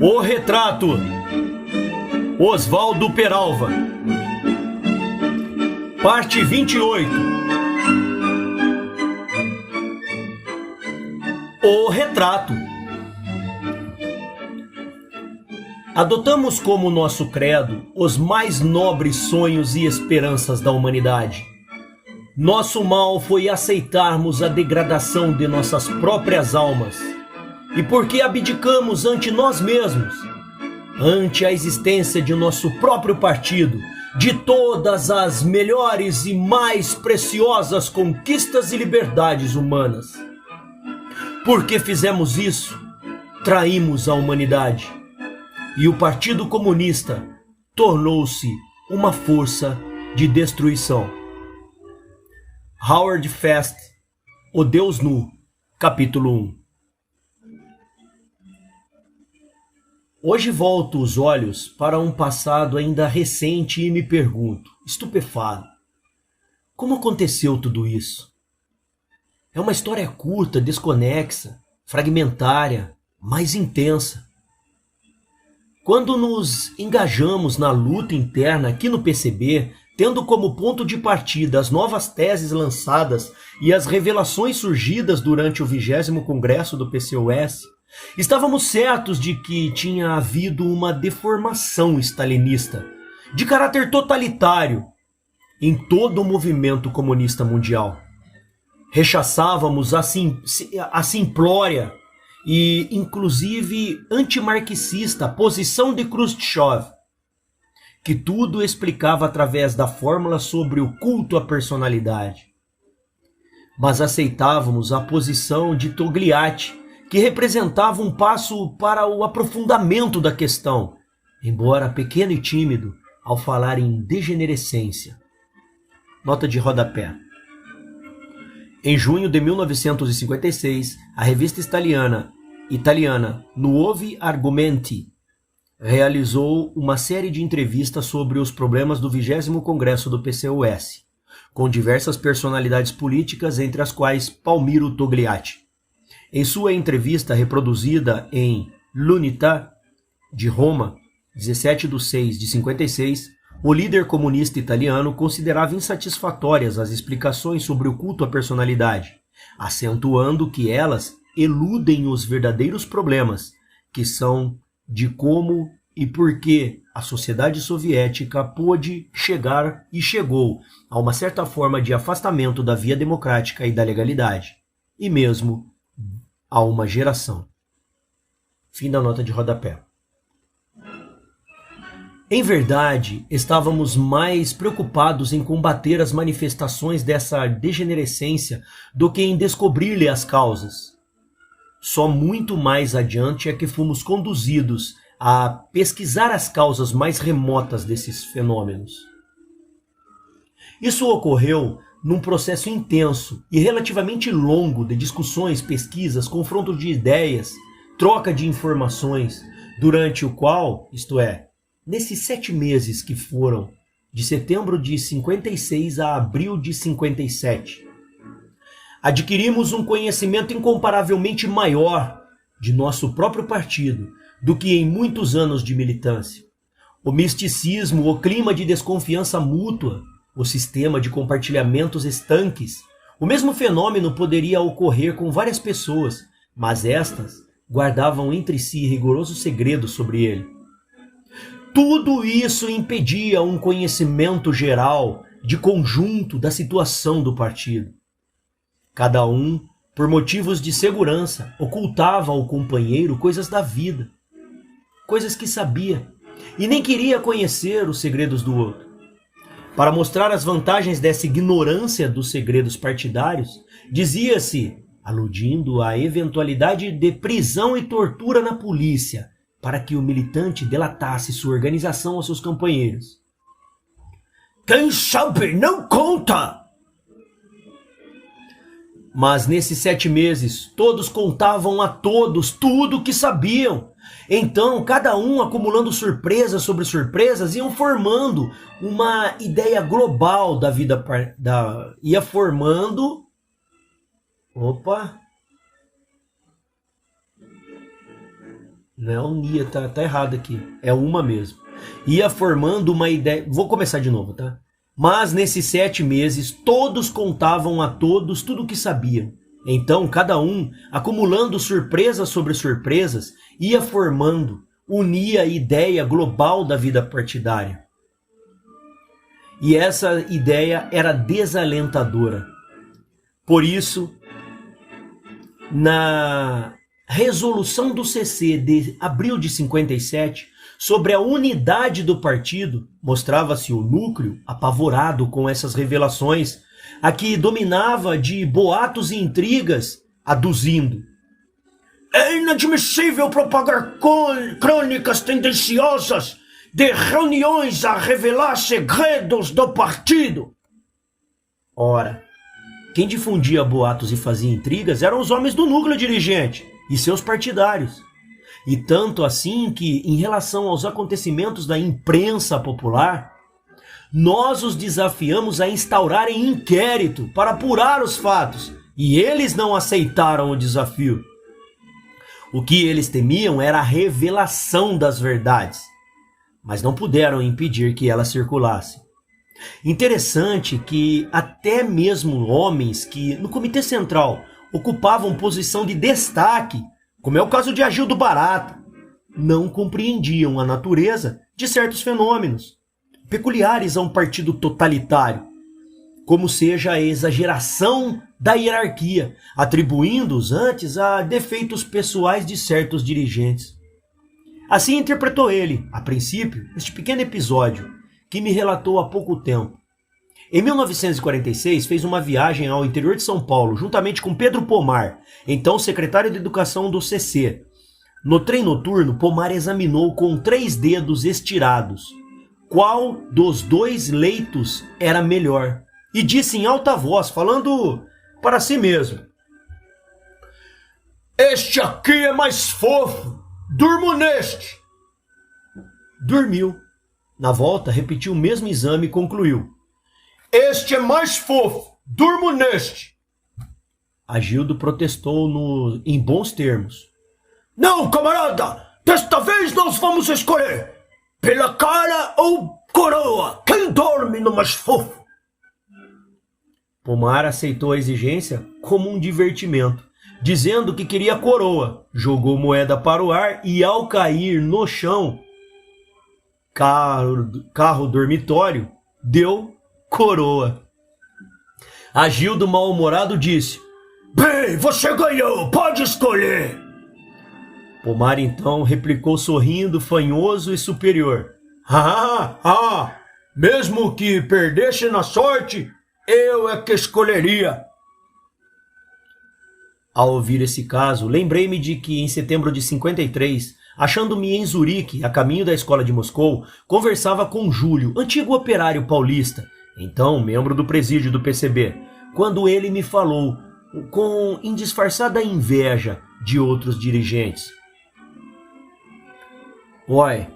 O Retrato, Oswaldo Peralva. Parte 28. O Retrato. Adotamos como nosso credo os mais nobres sonhos e esperanças da humanidade. Nosso mal foi aceitarmos a degradação de nossas próprias almas. E porque abdicamos ante nós mesmos, ante a existência de nosso próprio partido, de todas as melhores e mais preciosas conquistas e liberdades humanas. Porque fizemos isso, traímos a humanidade. E o Partido Comunista tornou-se uma força de destruição. Howard Fast, O Deus Nu, capítulo 1. Hoje volto os olhos para um passado ainda recente e me pergunto, estupefado, como aconteceu tudo isso? É uma história curta, desconexa, fragmentária, mas intensa. Quando nos engajamos na luta interna aqui no PCB, tendo como ponto de partida as novas teses lançadas e as revelações surgidas durante o 20º Congresso do PCOS, estávamos certos de que tinha havido uma deformação stalinista, de caráter totalitário, em todo o movimento comunista mundial. Rechaçávamos a simplória e, inclusive, antimarxista posição de Khrushchev, que tudo explicava através da fórmula sobre o culto à personalidade. Mas aceitávamos a posição de Togliatti, que representava um passo para o aprofundamento da questão, embora pequeno e tímido ao falar em degenerescência. Nota de rodapé. Em junho de 1956, a revista italiana Nuovi Argomenti realizou uma série de entrevistas sobre os problemas do 20º Congresso do PCOS, com diversas personalidades políticas, entre as quais Palmiro Togliatti. Em sua entrevista reproduzida em L'Unità de Roma, 17/6/56, o líder comunista italiano considerava insatisfatórias as explicações sobre o culto à personalidade, acentuando que elas eludem os verdadeiros problemas, que são de como e por que a sociedade soviética pôde chegar e chegou a uma certa forma de afastamento da via democrática e da legalidade, e mesmo a uma geração. Fim da nota de rodapé. Em verdade, estávamos mais preocupados em combater as manifestações dessa degenerescência do que em descobrir-lhe as causas. Só muito mais adiante é que fomos conduzidos a pesquisar as causas mais remotas desses fenômenos. Isso ocorreu num processo intenso e relativamente longo de discussões, pesquisas, confronto de ideias, troca de informações, durante o qual, isto é, nesses 7 meses que foram de setembro de 56 a abril de 57, adquirimos um conhecimento incomparavelmente maior de nosso próprio partido do que em muitos anos de militância. O misticismo, o clima de desconfiança mútua, o sistema de compartilhamentos estanques. O mesmo fenômeno poderia ocorrer com várias pessoas, mas estas guardavam entre si rigoroso segredo sobre ele. Tudo isso impedia um conhecimento geral, de conjunto, da situação do partido. Cada um, por motivos de segurança, ocultava ao companheiro coisas da vida, coisas que sabia, e nem queria conhecer os segredos do outro. Para mostrar as vantagens dessa ignorância dos segredos partidários, dizia-se, aludindo à eventualidade de prisão e tortura na polícia, para que o militante delatasse sua organização aos seus companheiros: quem sabe não conta! Mas nesses 7 meses, todos contavam a todos tudo o que sabiam. Então, cada um acumulando surpresas sobre surpresas, iam formando uma ideia global da vida, ia formando... Opa! Não é unia, tá errado aqui. É uma mesmo. Ia formando uma ideia. Vou começar de novo, tá? Mas nesses 7 meses, todos contavam a todos tudo o que sabiam. Então, cada um, acumulando surpresas sobre surpresas, ia formando, unia a ideia global da vida partidária. E essa ideia era desalentadora. Por isso, na resolução do CC de abril de 57, sobre a unidade do partido, mostrava-se o núcleo apavorado com essas revelações, a que dominava de boatos e intrigas, aduzindo: é inadmissível propagar crônicas tendenciosas de reuniões a revelar segredos do partido. Ora, quem difundia boatos e fazia intrigas eram os homens do núcleo dirigente e seus partidários. E tanto assim que, em relação aos acontecimentos da imprensa popular, nós os desafiamos a instaurarem inquérito para apurar os fatos, e eles não aceitaram o desafio. O que eles temiam era a revelação das verdades, mas não puderam impedir que elas circulassem. Interessante que até mesmo homens que no Comitê Central ocupavam posição de destaque, como é o caso de Agildo Barata, não compreendiam a natureza de certos fenômenos peculiares a um partido totalitário, como seja a exageração da hierarquia, atribuindo-os antes a defeitos pessoais de certos dirigentes. Assim interpretou ele, a princípio, este pequeno episódio, que me relatou há pouco tempo. Em 1946, fez uma viagem ao interior de São Paulo, juntamente com Pedro Pomar, então secretário de Educação do CC. No trem noturno, Pomar examinou com 3 dedos estirados qual dos 2 leitos era melhor, e disse em alta voz, falando para si mesmo: este aqui é mais fofo, durmo neste. Dormiu. Na volta, repetiu o mesmo exame e concluiu: este é mais fofo, durmo neste. Agildo protestou em bons termos: não, camarada, desta vez nós vamos escolher pela cara ou coroa, quem dorme no mais fofo. Pomar aceitou a exigência como um divertimento, dizendo que queria a coroa, jogou moeda para o ar e, ao cair no chão, carro dormitório, deu coroa. Agildo, mal-humorado, disse: bem, você ganhou, pode escolher. Pomar então replicou sorrindo, fanhoso e superior: mesmo que perdesse na sorte, eu é que escolheria. Ao ouvir esse caso, lembrei-me de que em setembro de 53, achando-me em Zurique, a caminho da escola de Moscou, conversava com Júlio, antigo operário paulista, então membro do presídio do PCB, quando ele me falou, com indisfarçada inveja de outros dirigentes: Oi,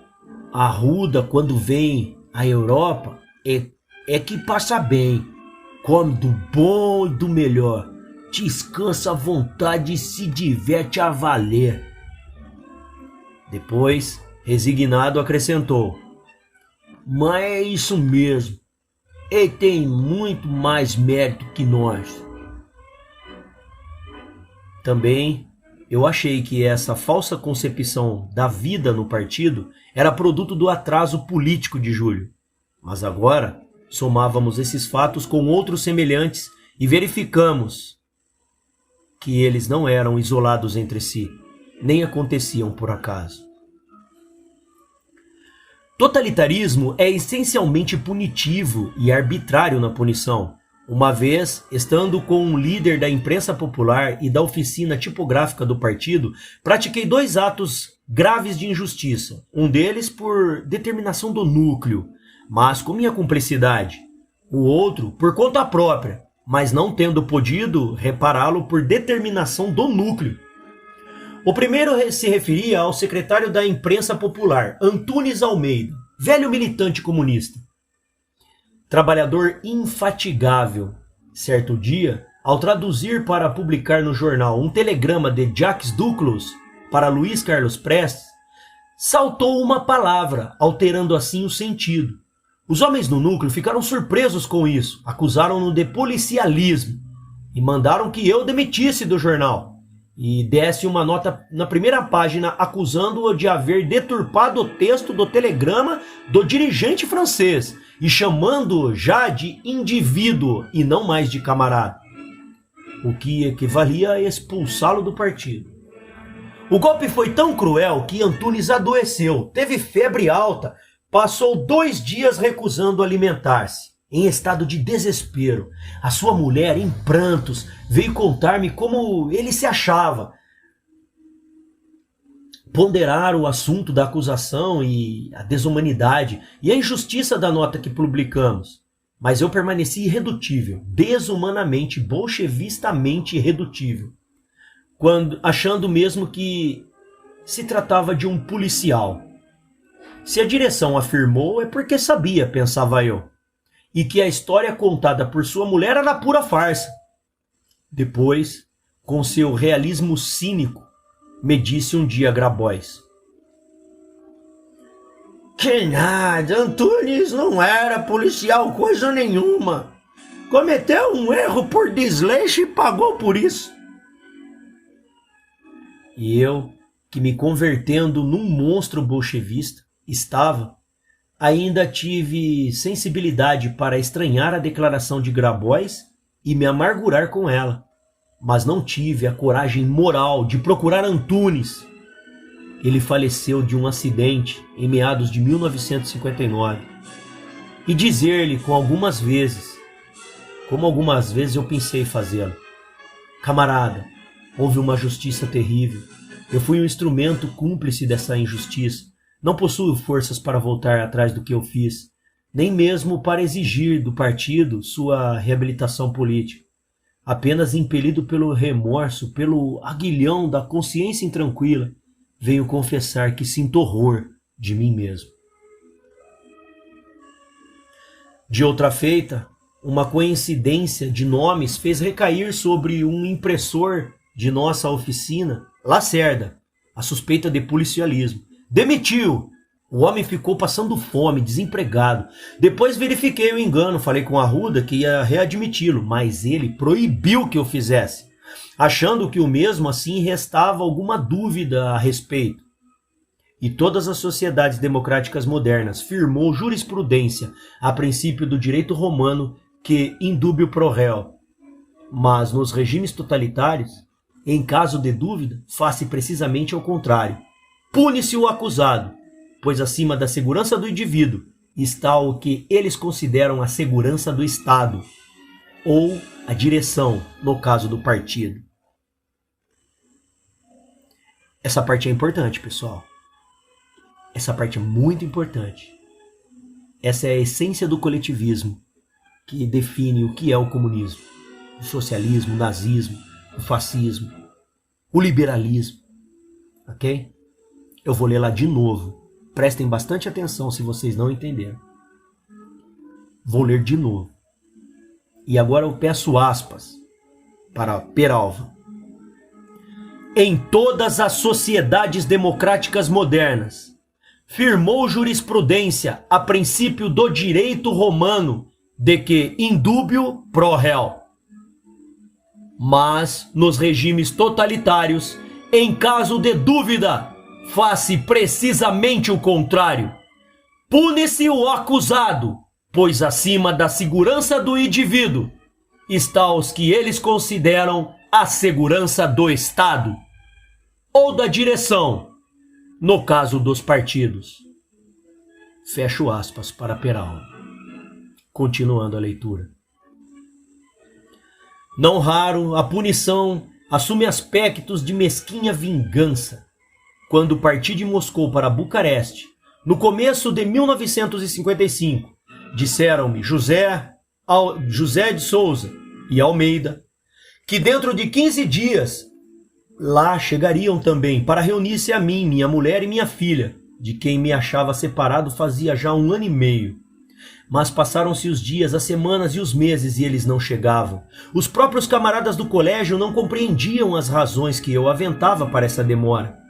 a Ruda, quando vem à Europa, é que passa bem, come do bom e do melhor, descansa à vontade e se diverte a valer. Depois, resignado, acrescentou: mas é isso mesmo, ele tem muito mais mérito que nós. Também eu achei que essa falsa concepção da vida no partido era produto do atraso político de Júlio. Mas agora somávamos esses fatos com outros semelhantes e verificamos que eles não eram isolados entre si, nem aconteciam por acaso. Totalitarismo é essencialmente punitivo e arbitrário na punição. Uma vez, estando com um líder da imprensa popular e da oficina tipográfica do partido, pratiquei 2 atos graves de injustiça, um deles por determinação do núcleo, mas com minha cumplicidade, o outro por conta própria, mas não tendo podido repará-lo por determinação do núcleo. O primeiro se referia ao secretário da imprensa popular, Antunes Almeida, velho militante comunista. Trabalhador infatigável. Certo dia, ao traduzir para publicar no jornal um telegrama de Jacques Duclos para Luiz Carlos Prestes, saltou uma palavra, alterando assim o sentido. Os homens do núcleo ficaram surpresos com isso, acusaram-no de policialismo e mandaram que eu demitisse do jornal e desse uma nota na primeira página acusando-o de haver deturpado o texto do telegrama do dirigente francês e chamando-o já de indivíduo e não mais de camarada, o que equivalia a expulsá-lo do partido. O golpe foi tão cruel que Antunes adoeceu, teve febre alta, passou 2 dias recusando alimentar-se, em estado de desespero. A sua mulher, em prantos, veio contar-me como ele se achava. Ponderar o assunto da acusação e a desumanidade e a injustiça da nota que publicamos. Mas eu permaneci irredutível, desumanamente, bolchevistamente irredutível, achando mesmo que se tratava de um policial. Se a direção afirmou, é porque sabia, pensava eu, e que a história contada por sua mulher era pura farsa. Depois, com seu realismo cínico, me disse um dia Grabois: que nada, Antunes não era policial coisa nenhuma. Cometeu um erro por desleixo e pagou por isso. E eu, que me convertendo num monstro bolchevista, ainda tive sensibilidade para estranhar a declaração de Grabois e me amargurar com ela, mas não tive a coragem moral de procurar Antunes. Ele faleceu de um acidente em meados de 1959 e dizer-lhe como algumas vezes eu pensei fazê-lo: camarada, houve uma justiça terrível. Eu fui um instrumento cúmplice dessa injustiça. Não possuo forças para voltar atrás do que eu fiz, nem mesmo para exigir do partido sua reabilitação política. Apenas impelido pelo remorso, pelo aguilhão da consciência intranquila, venho confessar que sinto horror de mim mesmo. De outra feita, uma coincidência de nomes fez recair sobre um impressor de nossa oficina, Lacerda, a suspeita de policialismo. Demitiu! O homem ficou passando fome, desempregado. Depois verifiquei o engano, falei com Arruda que ia readmiti-lo, mas ele proibiu que eu fizesse, achando que o mesmo assim restava alguma dúvida a respeito. E todas as sociedades democráticas modernas firmou jurisprudência a princípio do direito romano que indúbio pro réu. Mas nos regimes totalitários, em caso de dúvida, faz-se precisamente ao contrário. Pune-se o acusado, pois acima da segurança do indivíduo está o que eles consideram a segurança do Estado, ou a direção, no caso do partido. Essa parte é importante, pessoal. Essa parte é muito importante. Essa é a essência do coletivismo, que define o que é o comunismo, o socialismo, o nazismo, o fascismo, o liberalismo. Ok? Eu vou ler lá de novo. Prestem bastante atenção se vocês não entenderam. Vou ler de novo. E agora eu peço aspas para Peralva. Em todas as sociedades democráticas modernas, firmou jurisprudência a princípio do direito romano de que indúbio pro réu. Mas nos regimes totalitários, em caso de dúvida, faz-se precisamente o contrário. Pune-se o acusado, pois acima da segurança do indivíduo está os que eles consideram a segurança do Estado ou da direção, no caso dos partidos. Fecho aspas para Peralva. Continuando a leitura. Não raro, a punição assume aspectos de mesquinha vingança. Quando parti de Moscou para Bucareste, no começo de 1955, disseram-me José de Souza e Almeida que dentro de 15 dias lá chegariam também para reunir-se a mim, minha mulher e minha filha, de quem me achava separado fazia já 1 ano e meio. Mas passaram-se os dias, as semanas e os meses e eles não chegavam. Os próprios camaradas do colégio não compreendiam as razões que eu aventava para essa demora.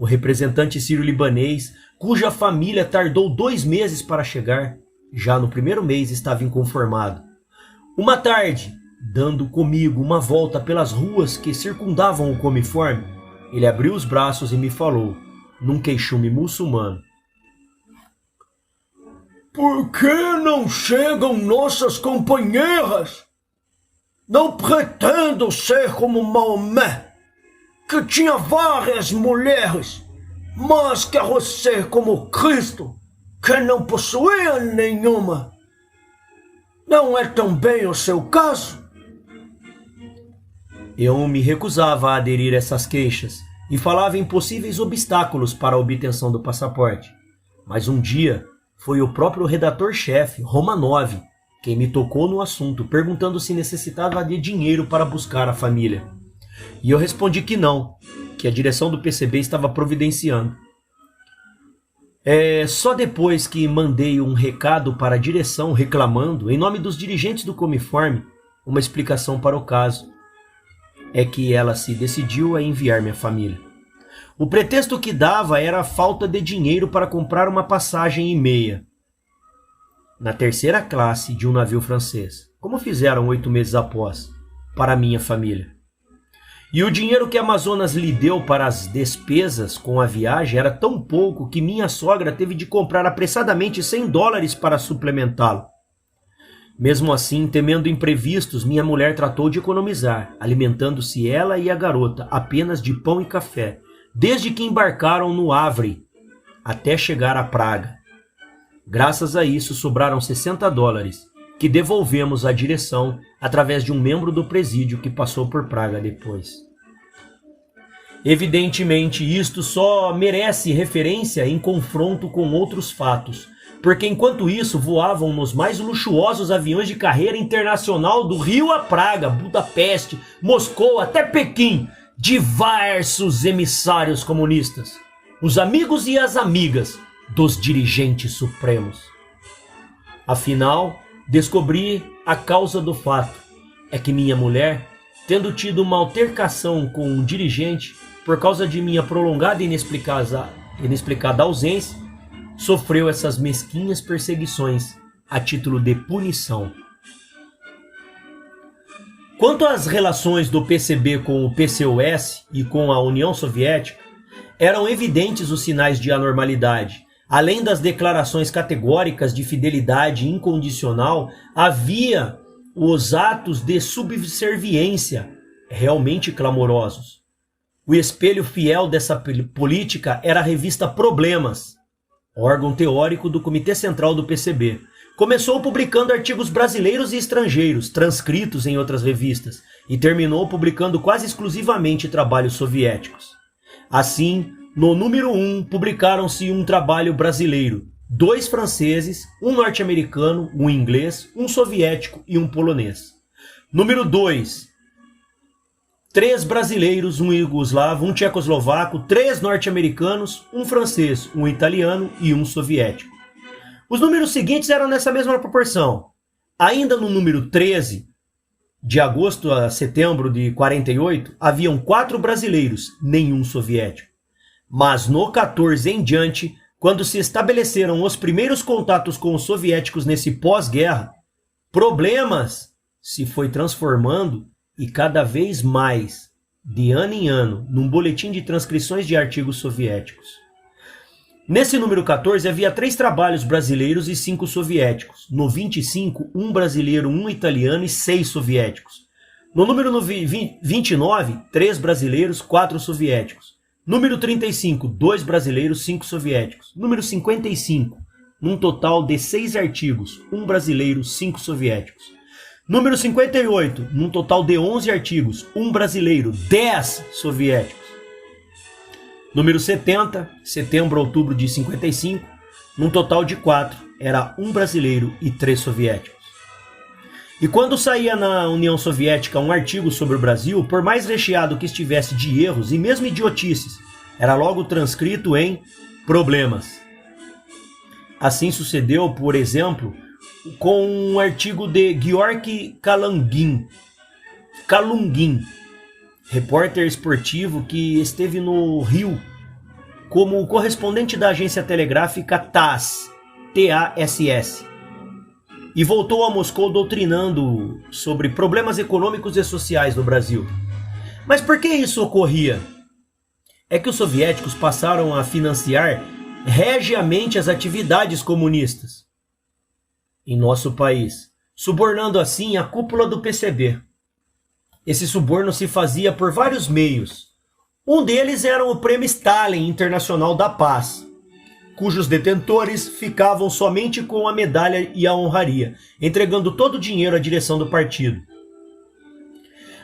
o representante sírio-libanês, cuja família tardou 2 meses para chegar, já no primeiro mês estava inconformado. Uma tarde, dando comigo uma volta pelas ruas que circundavam o comiforme, ele abriu os braços e me falou, num queixume muçulmano: "Por que não chegam nossas companheiras? Não pretendo ser como Maomé, que tinha várias mulheres, mas quero ser como Cristo, que não possuía nenhuma. Não é também o seu caso?" Eu me recusava a aderir a essas queixas e falava em possíveis obstáculos para a obtenção do passaporte. Mas um dia foi o próprio redator-chefe, Romanov, quem me tocou no assunto, perguntando se necessitava de dinheiro para buscar a família. E eu respondi que não, que a direção do PCB estava providenciando. Só depois que mandei um recado para a direção reclamando, em nome dos dirigentes do Comiforme, uma explicação para o caso, é que ela se decidiu a enviar minha família. O pretexto que dava era a falta de dinheiro para comprar uma passagem e meia na terceira classe de um navio francês, como fizeram 8 meses após, para minha família. E o dinheiro que a Amazonas lhe deu para as despesas com a viagem era tão pouco que minha sogra teve de comprar apressadamente $100 para suplementá-lo. Mesmo assim, temendo imprevistos, minha mulher tratou de economizar, alimentando-se ela e a garota apenas de pão e café, desde que embarcaram no Havre até chegar a Praga. Graças a isso, sobraram $60, que devolvemos à direção através de um membro do presídio que passou por Praga depois. Evidentemente, isto só merece referência em confronto com outros fatos, porque enquanto isso voavam nos mais luxuosos aviões de carreira internacional do Rio a Praga, Budapeste, Moscou até Pequim, diversos emissários comunistas, os amigos e as amigas dos dirigentes supremos. Afinal, descobri a causa do fato. É que minha mulher, tendo tido uma altercação com um dirigente por causa de minha prolongada e inexplicada ausência, sofreu essas mesquinhas perseguições a título de punição. Quanto às relações do PCB com o PCOS e com a União Soviética, eram evidentes os sinais de anormalidade. Além das declarações categóricas de fidelidade incondicional, havia os atos de subserviência realmente clamorosos. O espelho fiel dessa política era a revista Problemas, órgão teórico do Comitê Central do PCB. Começou publicando artigos brasileiros e estrangeiros, transcritos em outras revistas, e terminou publicando quase exclusivamente trabalhos soviéticos. Assim, no número 1, publicaram-se um trabalho brasileiro, 2 franceses, um norte-americano, um inglês, um soviético e um polonês. Número 2, 3 brasileiros, um iugoslavo, um tchecoslovaco, 3 norte-americanos, um francês, um italiano e um soviético. Os números seguintes eram nessa mesma proporção. Ainda no número 13, de agosto a setembro de 48, haviam 4 brasileiros, nenhum soviético. Mas no 14 em diante, quando se estabeleceram os primeiros contatos com os soviéticos nesse pós-guerra, Problemas se foi transformando e cada vez mais, de ano em ano, num boletim de transcrições de artigos soviéticos. Nesse número 14 havia 3 trabalhos brasileiros e 5 soviéticos. No 25, 1 brasileiro, 1 italiano e 6 soviéticos. No número 29, 3 brasileiros, 4 soviéticos. Número 35, 2 brasileiros, 5 soviéticos. Número 55, num total de 6 artigos, 1 brasileiro, 5 soviéticos. Número 58, num total de 11 artigos, 1 brasileiro, 10 soviéticos. Número 70, setembro a outubro de 55, num total de 4, era 1 brasileiro e 3 soviéticos. E quando saía na União Soviética um artigo sobre o Brasil, por mais recheado que estivesse de erros e mesmo idiotices, era logo transcrito em Problemas. Assim sucedeu, por exemplo, com um artigo de Georg Kalungin, repórter esportivo que esteve no Rio como correspondente da agência telegráfica TASS, TASS, e voltou a Moscou doutrinando sobre problemas econômicos e sociais no Brasil. Mas por que isso ocorria? É que os soviéticos passaram a financiar regiamente as atividades comunistas em nosso país, subornando assim a cúpula do PCB. Esse suborno se fazia por vários meios. Um deles era o Prêmio Stalin Internacional da Paz, cujos detentores ficavam somente com a medalha e a honraria, entregando todo o dinheiro à direção do partido.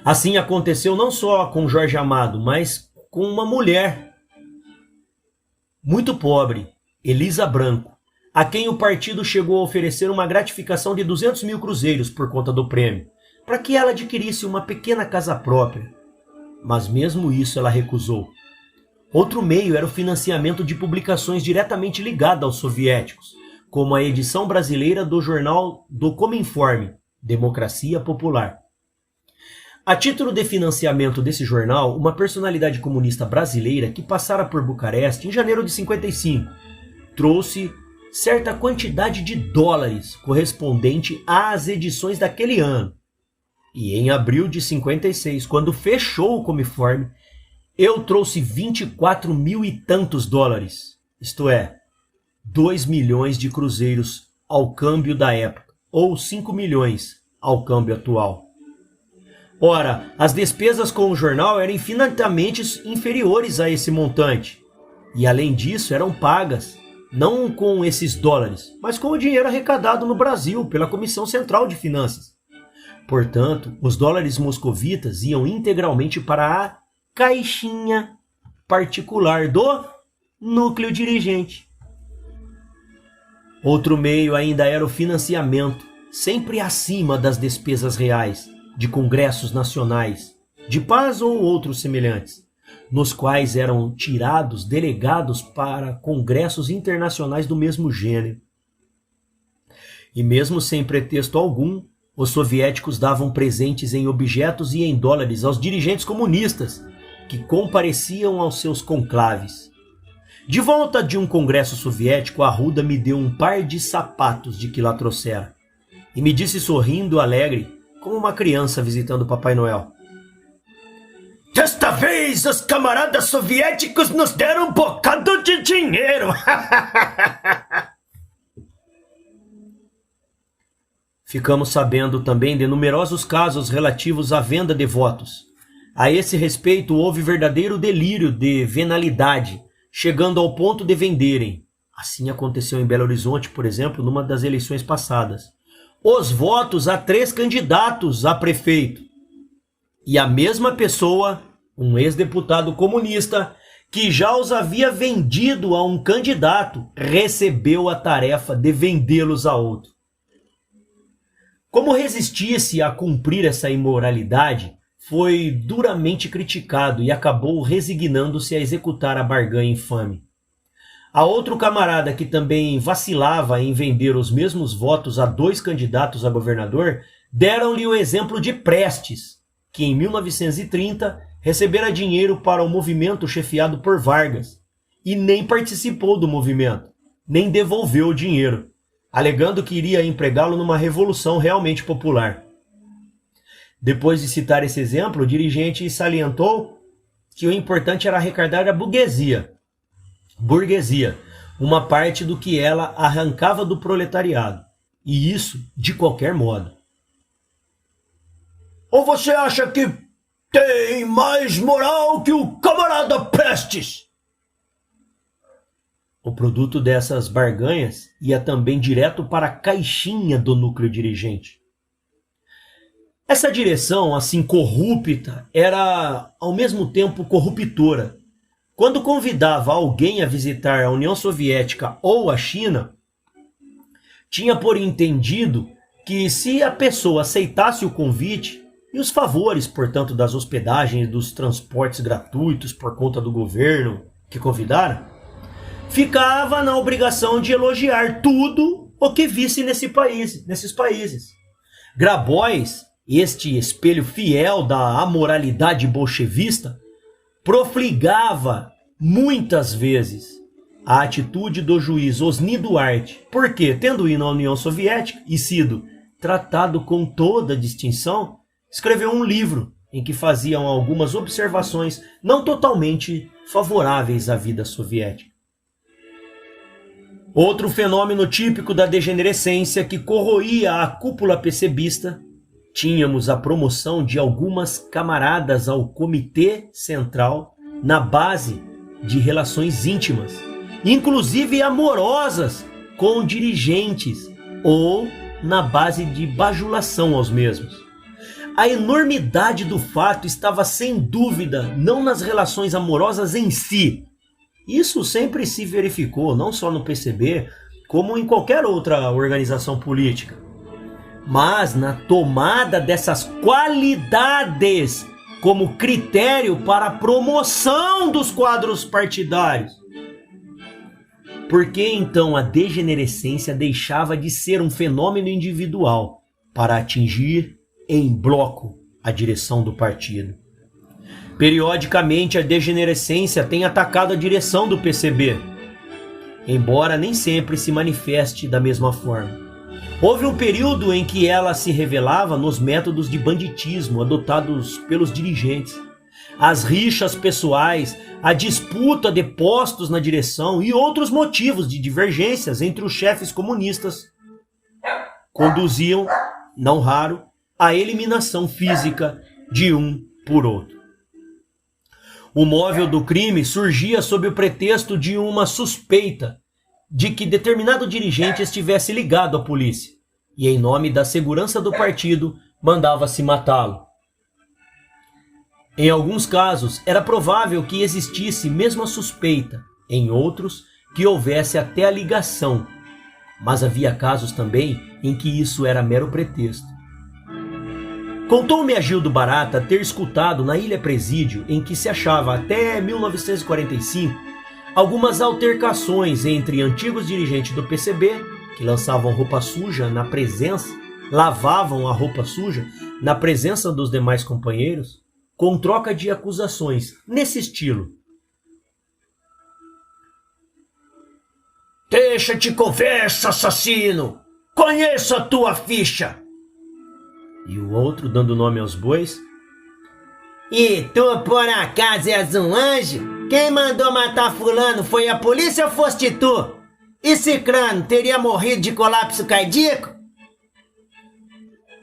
Assim aconteceu não só com Jorge Amado, mas com uma mulher muito pobre, Elisa Branco, a quem o partido chegou a oferecer uma gratificação de 200 mil cruzeiros por conta do prêmio, para que ela adquirisse uma pequena casa própria. Mas mesmo isso ela recusou. Outro meio era o financiamento de publicações diretamente ligadas aos soviéticos, como a edição brasileira do jornal do Cominforme, Democracia Popular. A título de financiamento desse jornal, uma personalidade comunista brasileira que passara por Bucareste em janeiro de 55 trouxe certa quantidade de dólares correspondente às edições daquele ano. E em abril de 56, quando fechou o Cominforme, eu trouxe 24 mil e tantos dólares, isto é, 2 milhões de cruzeiros ao câmbio da época, ou 5 milhões ao câmbio atual. Ora, as despesas com o jornal eram infinitamente inferiores a esse montante. E além disso, eram pagas, não com esses dólares, mas com o dinheiro arrecadado no Brasil pela Comissão Central de Finanças. Portanto, os dólares moscovitas iam integralmente para a caixinha particular do núcleo dirigente. Outro meio ainda era o financiamento, sempre acima das despesas reais, de congressos nacionais, de paz ou outros semelhantes, nos quais eram tirados delegados para congressos internacionais do mesmo gênero. E mesmo sem pretexto algum, os soviéticos davam presentes em objetos e em dólares aos dirigentes comunistas, que compareciam aos seus conclaves. De volta de um congresso soviético, Arruda me deu um par de sapatos de que lá trouxera, e me disse sorrindo alegre, como uma criança visitando Papai Noel: "Desta vez os camaradas soviéticos nos deram um bocado de dinheiro." Ficamos sabendo também de numerosos casos relativos à venda de votos. A esse respeito houve verdadeiro delírio de venalidade, chegando ao ponto de venderem. Assim aconteceu em Belo Horizonte, por exemplo, numa das eleições passadas, os votos a 3 candidatos a prefeito. E a mesma pessoa, um ex-deputado comunista, que já os havia vendido a um candidato, recebeu a tarefa de vendê-los a outro. Como resistisse a cumprir essa imoralidade, foi duramente criticado e acabou resignando-se a executar a barganha infame. A outro camarada que também vacilava em vender os mesmos votos a 2 candidatos a governador, deram-lhe o exemplo de Prestes, que em 1930 recebera dinheiro para o movimento chefiado por Vargas, e nem participou do movimento, nem devolveu o dinheiro, alegando que iria empregá-lo numa revolução realmente popular. Depois de citar esse exemplo, o dirigente salientou que o importante era arrecadar a burguesia, uma parte do que ela arrancava do proletariado, e isso de qualquer modo. Ou você acha que tem mais moral que o camarada Prestes? O produto dessas barganhas ia também direto para a caixinha do núcleo dirigente. Essa direção, assim corrupta, era ao mesmo tempo corruptora. Quando convidava alguém a visitar a União Soviética ou a China, tinha por entendido que se a pessoa aceitasse o convite e os favores, portanto, das hospedagens e dos transportes gratuitos por conta do governo que convidara, ficava na obrigação de elogiar tudo o que visse nesses países. Grabois, este espelho fiel da amoralidade bolchevista, profligava muitas vezes a atitude do juiz Osni Duarte, porque, tendo ido à União Soviética e sido tratado com toda distinção, escreveu um livro em que faziam algumas observações não totalmente favoráveis à vida soviética. Outro fenômeno típico da degenerescência que corroía a cúpula PCBista, tínhamos a promoção de algumas camaradas ao Comitê Central na base de relações íntimas, inclusive amorosas, com dirigentes ou na base de bajulação aos mesmos. A enormidade do fato estava sem dúvida não nas relações amorosas em si. Isso sempre se verificou, não só no PCB, como em qualquer outra organização política, mas na tomada dessas qualidades como critério para a promoção dos quadros partidários. Por que então a degenerescência deixava de ser um fenômeno individual para atingir em bloco a direção do partido? Periodicamente a degenerescência tem atacado a direção do PCB, embora nem sempre se manifeste da mesma forma. Houve um período em que ela se revelava nos métodos de banditismo adotados pelos dirigentes, as rixas pessoais, a disputa de postos na direção e outros motivos de divergências entre os chefes comunistas conduziam, não raro, à eliminação física de um por outro. O móvel do crime surgia sob o pretexto de uma suspeita de que determinado dirigente estivesse ligado à polícia e, em nome da segurança do partido, mandava-se matá-lo. Em alguns casos, era provável que existisse mesmo a suspeita, em outros, que houvesse até a ligação, mas havia casos também em que isso era mero pretexto. Contou-me Agildo Barata ter escutado na Ilha Presídio, em que se achava até 1945, algumas altercações entre antigos dirigentes do PCB, que lançavam roupa suja na presença, lavavam a roupa suja na presença dos demais companheiros, com troca de acusações, nesse estilo: "Deixa-te conversa, assassino! Conheço a tua ficha!" E o outro, dando nome aos bois: "E tu por acaso és um anjo? Quem mandou matar fulano foi a polícia ou foste tu? E Cicrano teria morrido de colapso cardíaco?"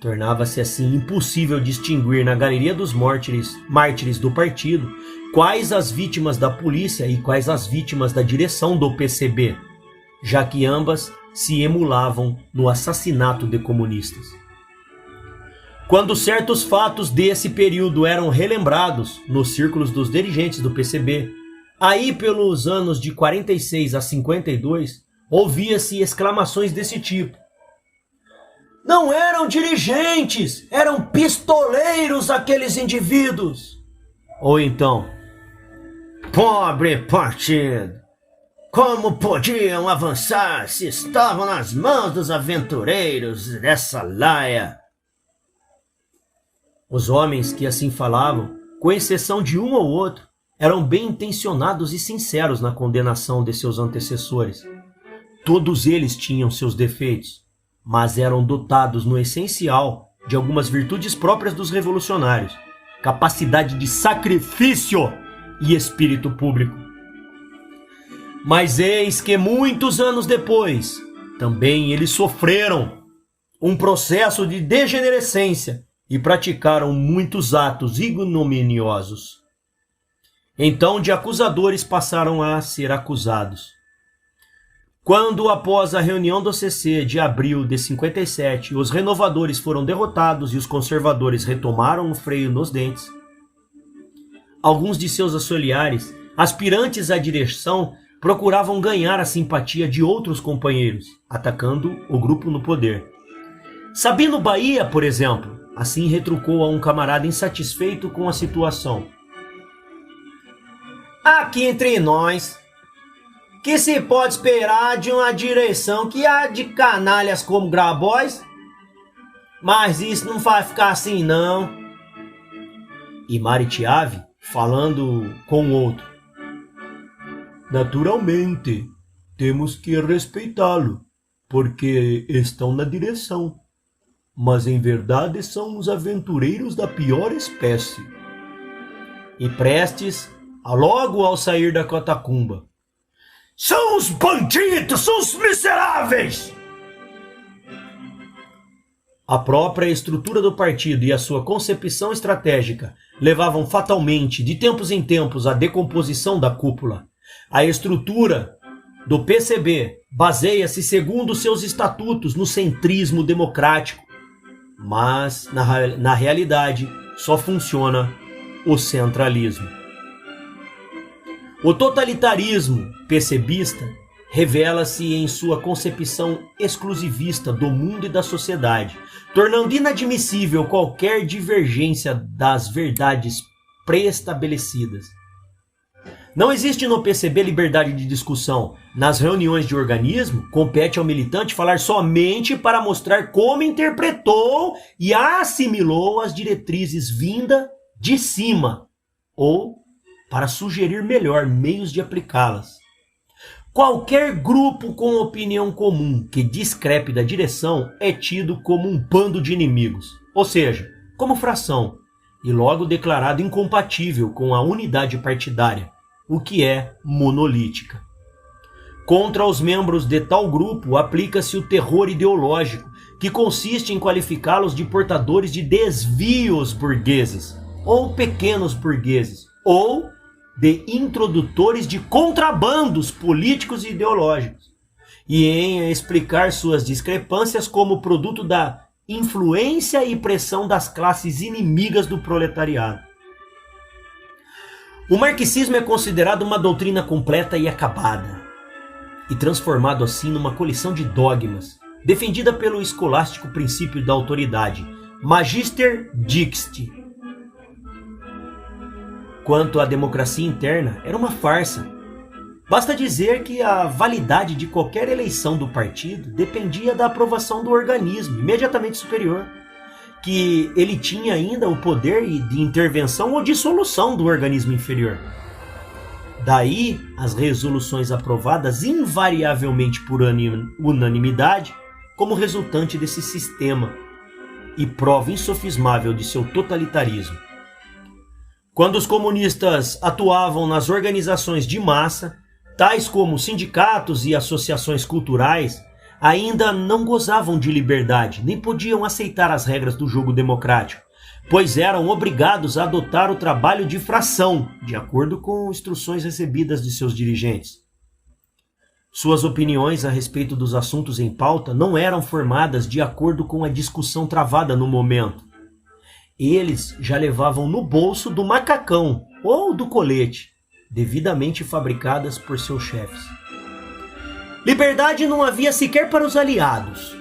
Tornava-se assim impossível distinguir na galeria dos mártires do partido quais as vítimas da polícia e quais as vítimas da direção do PCB, já que ambas se emulavam no assassinato de comunistas. Quando certos fatos desse período eram relembrados nos círculos dos dirigentes do PCB, aí pelos anos de 46 a 52, ouvia-se exclamações desse tipo: "Não eram dirigentes, eram pistoleiros aqueles indivíduos!" Ou então: "Pobre partido! Como podiam avançar se estavam nas mãos dos aventureiros dessa laia?" Os homens que assim falavam, com exceção de um ou outro, eram bem intencionados e sinceros na condenação de seus antecessores. Todos eles tinham seus defeitos, mas eram dotados no essencial de algumas virtudes próprias dos revolucionários: capacidade de sacrifício e espírito público. Mas eis que muitos anos depois, também eles sofreram um processo de degenerescência e praticaram muitos atos ignominiosos. Então de acusadores passaram a ser acusados. Quando, após a reunião do CC de abril de 57, os renovadores foram derrotados e os conservadores retomaram o freio nos dentes, alguns de seus auxiliares, aspirantes à direção, procuravam ganhar a simpatia de outros companheiros, atacando o grupo no poder. Sabino Bahia, por exemplo, assim retrucou a um camarada insatisfeito com a situação: "Aqui entre nós, que se pode esperar de uma direção que há de canalhas como Grabois? Mas isso não vai ficar assim não." E Maritiave, falando com o outro: Naturalmente, temos que respeitá-lo, porque estão na direção. Mas em verdade são os aventureiros da pior espécie. E Prestes, logo ao sair da catacumba: são os bandidos, são os miseráveis! A própria estrutura do partido e a sua concepção estratégica levavam fatalmente, de tempos em tempos, à decomposição da cúpula. A estrutura do PCB baseia-se, segundo seus estatutos, no centrismo democrático, mas, na realidade, só funciona o centralismo. O totalitarismo PCBista revela-se em sua concepção exclusivista do mundo e da sociedade, tornando inadmissível qualquer divergência das verdades pré-estabelecidas. Não existe no PCB liberdade de discussão. Nas reuniões de organismo, compete ao militante falar somente para mostrar como interpretou e assimilou as diretrizes vindas de cima, ou para sugerir melhor meios de aplicá-las. Qualquer grupo com opinião comum que discrepe da direção é tido como um bando de inimigos, ou seja, como fração, e logo declarado incompatível com a unidade partidária, o que é monolítica. Contra os membros de tal grupo aplica-se o terror ideológico, que consiste em qualificá-los de portadores de desvios burgueses, ou pequenos burgueses, ou de introdutores de contrabandos políticos e ideológicos, e em explicar suas discrepâncias como produto da influência e pressão das classes inimigas do proletariado. O marxismo é considerado uma doutrina completa e acabada, e transformado assim numa coleção de dogmas, defendida pelo escolástico princípio da autoridade, Magister Dixit. Quanto à democracia interna, era uma farsa. Basta dizer que a validade de qualquer eleição do partido dependia da aprovação do organismo imediatamente superior, que ele tinha ainda o poder de intervenção ou dissolução do organismo inferior. Daí, as resoluções aprovadas invariavelmente por unanimidade como resultante desse sistema e prova insofismável de seu totalitarismo. Quando os comunistas atuavam nas organizações de massa, tais como sindicatos e associações culturais, ainda não gozavam de liberdade, nem podiam aceitar as regras do jogo democrático, pois eram obrigados a adotar o trabalho de fração, de acordo com instruções recebidas de seus dirigentes. Suas opiniões a respeito dos assuntos em pauta não eram formadas de acordo com a discussão travada no momento. Eles já levavam no bolso do macacão ou do colete, devidamente fabricadas por seus chefes. Liberdade não havia sequer para os aliados,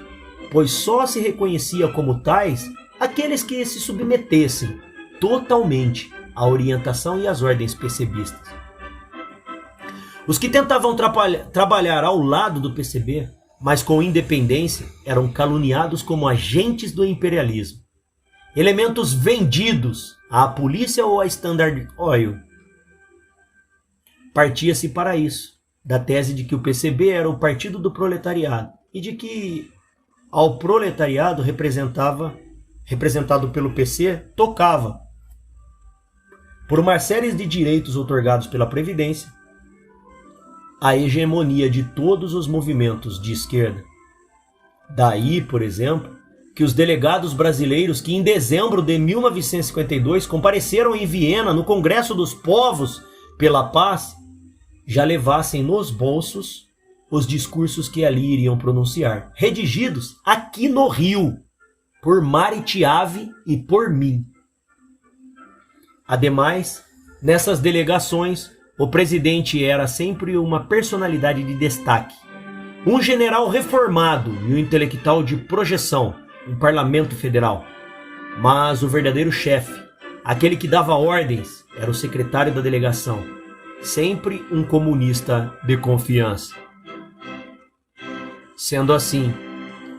pois só se reconhecia como tais aqueles que se submetessem totalmente à orientação e às ordens PCBistas. Os que tentavam trabalhar ao lado do PCB, mas com independência, eram caluniados como agentes do imperialismo, elementos vendidos à polícia ou à Standard Oil. Partia-se para isso, da tese de que o PCB era o partido do proletariado e de que ao proletariado representado pelo PC, tocava, por uma série de direitos outorgados pela Previdência, a hegemonia de todos os movimentos de esquerda. Daí, por exemplo, que os delegados brasileiros que em dezembro de 1952 compareceram em Viena no Congresso dos Povos pela Paz já levassem nos bolsos os discursos que ali iriam pronunciar, redigidos aqui no Rio, por Mari Tiave e por mim. Ademais, nessas delegações, o presidente era sempre uma personalidade de destaque, um general reformado e um intelectual de projeção, um parlamento federal. Mas o verdadeiro chefe, aquele que dava ordens, era o secretário da delegação, sempre um comunista de confiança. Sendo assim,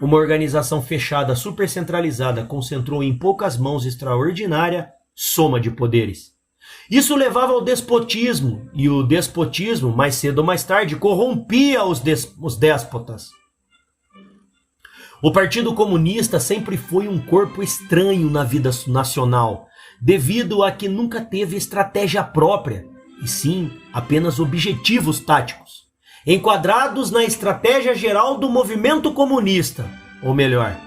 uma organização fechada, supercentralizada, concentrou em poucas mãos extraordinária soma de poderes. Isso levava ao despotismo, e o despotismo, mais cedo ou mais tarde, corrompia os déspotas. O Partido Comunista sempre foi um corpo estranho na vida nacional, devido a que nunca teve estratégia própria, e sim apenas objetivos táticos, enquadrados na estratégia geral do movimento comunista, ou melhor,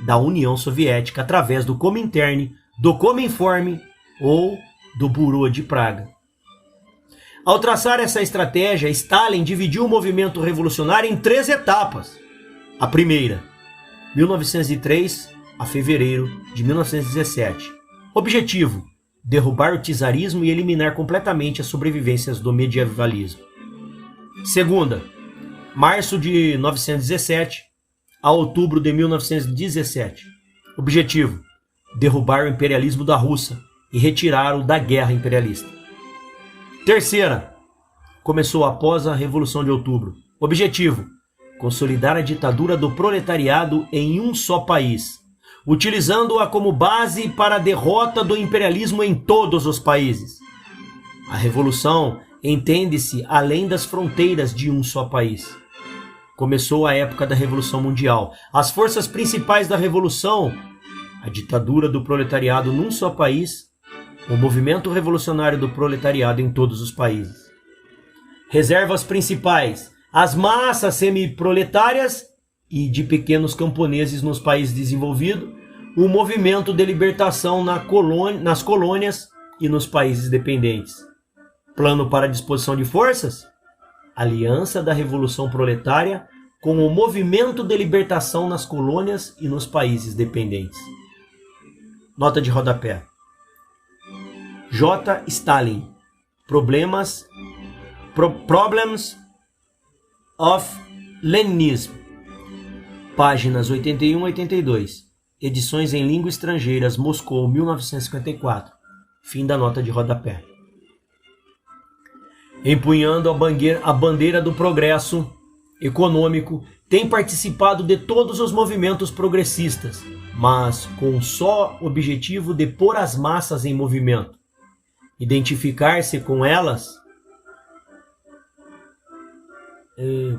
da União Soviética através do Comintern, do Cominform ou do Burô de Praga. Ao traçar essa estratégia, Stalin dividiu o movimento revolucionário em 3 etapas. A primeira, 1903 a fevereiro de 1917. Objetivo: derrubar o czarismo e eliminar completamente as sobrevivências do medievalismo. Segunda, março de 1917 a outubro de 1917. Objetivo: derrubar o imperialismo da Rússia e retirá-lo da guerra imperialista. Terceira, começou após a Revolução de Outubro. Objetivo: consolidar a ditadura do proletariado em um só país, utilizando-a como base para a derrota do imperialismo em todos os países. A Revolução entende-se além das fronteiras de um só país. Começou a época da Revolução Mundial. As forças principais da Revolução, a ditadura do proletariado num só país, o movimento revolucionário do proletariado em todos os países. Reservas principais: as massas semiproletárias e de pequenos camponeses nos países desenvolvidos, o movimento de libertação nas colônias e nos países dependentes. Plano para disposição de forças: aliança da Revolução Proletária com o movimento de libertação nas colônias e nos países dependentes. Nota de rodapé. J. Stalin. Problems of Leninism. Páginas 81 e 82. Edições em língua estrangeiras, Moscou, 1954. Fim da nota de rodapé. Empunhando a bandeira do progresso econômico, tem participado de todos os movimentos progressistas, mas com o só objetivo de pôr as massas em movimento, identificar-se com elas.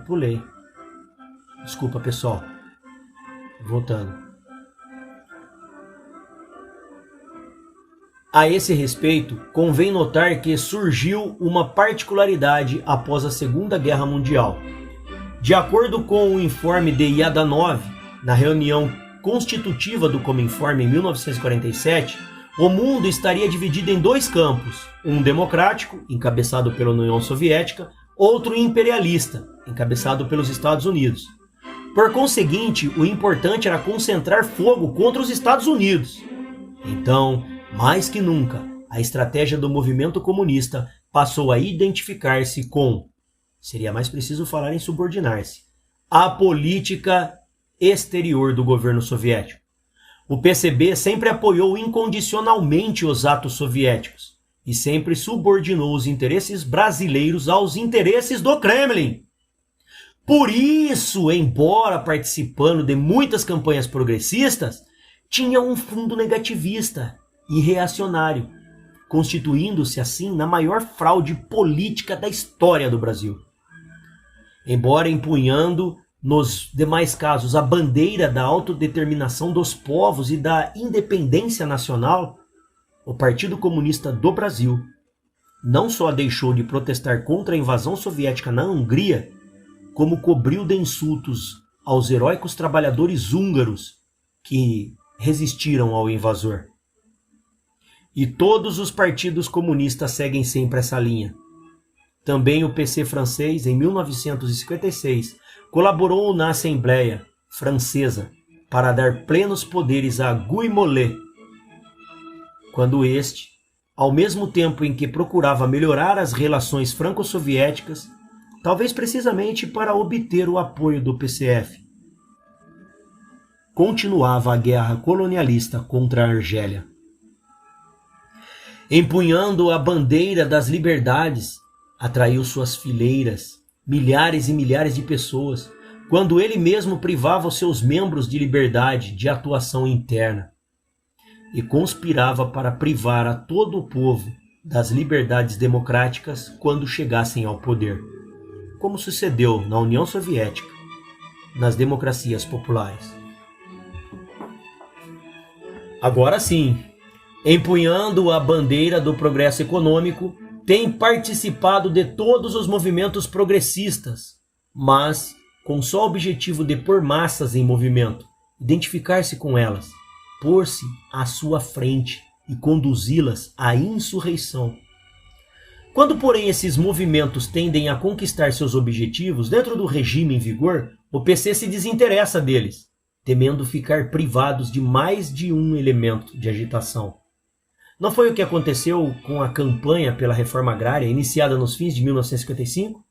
Pulei. Desculpa, pessoal. Voltando. A esse respeito, convém notar que surgiu uma particularidade após a Segunda Guerra Mundial. De acordo com o informe de Yadanov, na reunião constitutiva do Cominform em 1947, o mundo estaria dividido em 2 campos, um democrático, encabeçado pela União Soviética, outro imperialista, encabeçado pelos Estados Unidos. Por conseguinte, o importante era concentrar fogo contra os Estados Unidos. Então, mais que nunca, a estratégia do movimento comunista passou a identificar-se com, seria mais preciso falar em subordinar-se, a política exterior do governo soviético. O PCB sempre apoiou incondicionalmente os atos soviéticos e sempre subordinou os interesses brasileiros aos interesses do Kremlin. Por isso, embora participando de muitas campanhas progressistas, tinha um fundo negativista e reacionário, constituindo-se assim na maior fraude política da história do Brasil. Embora empunhando, nos demais casos, a bandeira da autodeterminação dos povos e da independência nacional, o Partido Comunista do Brasil não só deixou de protestar contra a invasão soviética na Hungria, como cobriu de insultos aos heróicos trabalhadores húngaros que resistiram ao invasor. E todos os partidos comunistas seguem sempre essa linha. Também o PC francês, em 1956, colaborou na Assembleia Francesa para dar plenos poderes a Guy Mollet, quando este, ao mesmo tempo em que procurava melhorar as relações franco-soviéticas, talvez precisamente para obter o apoio do PCF, continuava a guerra colonialista contra a Argélia. Empunhando a bandeira das liberdades, atraiu suas fileiras milhares e milhares de pessoas, quando ele mesmo privava os seus membros de liberdade de atuação interna, e conspirava para privar a todo o povo das liberdades democráticas quando chegassem ao poder, como sucedeu na União Soviética, nas democracias populares. Agora sim, empunhando a bandeira do progresso econômico, tem participado de todos os movimentos progressistas, mas com só o objetivo de pôr massas em movimento, identificar-se com elas, pôr-se à sua frente e conduzi-las à insurreição. Quando, porém, esses movimentos tendem a conquistar seus objetivos dentro do regime em vigor, o PC se desinteressa deles, temendo ficar privados de mais de um elemento de agitação. Não foi o que aconteceu com a campanha pela reforma agrária iniciada nos fins de 1955?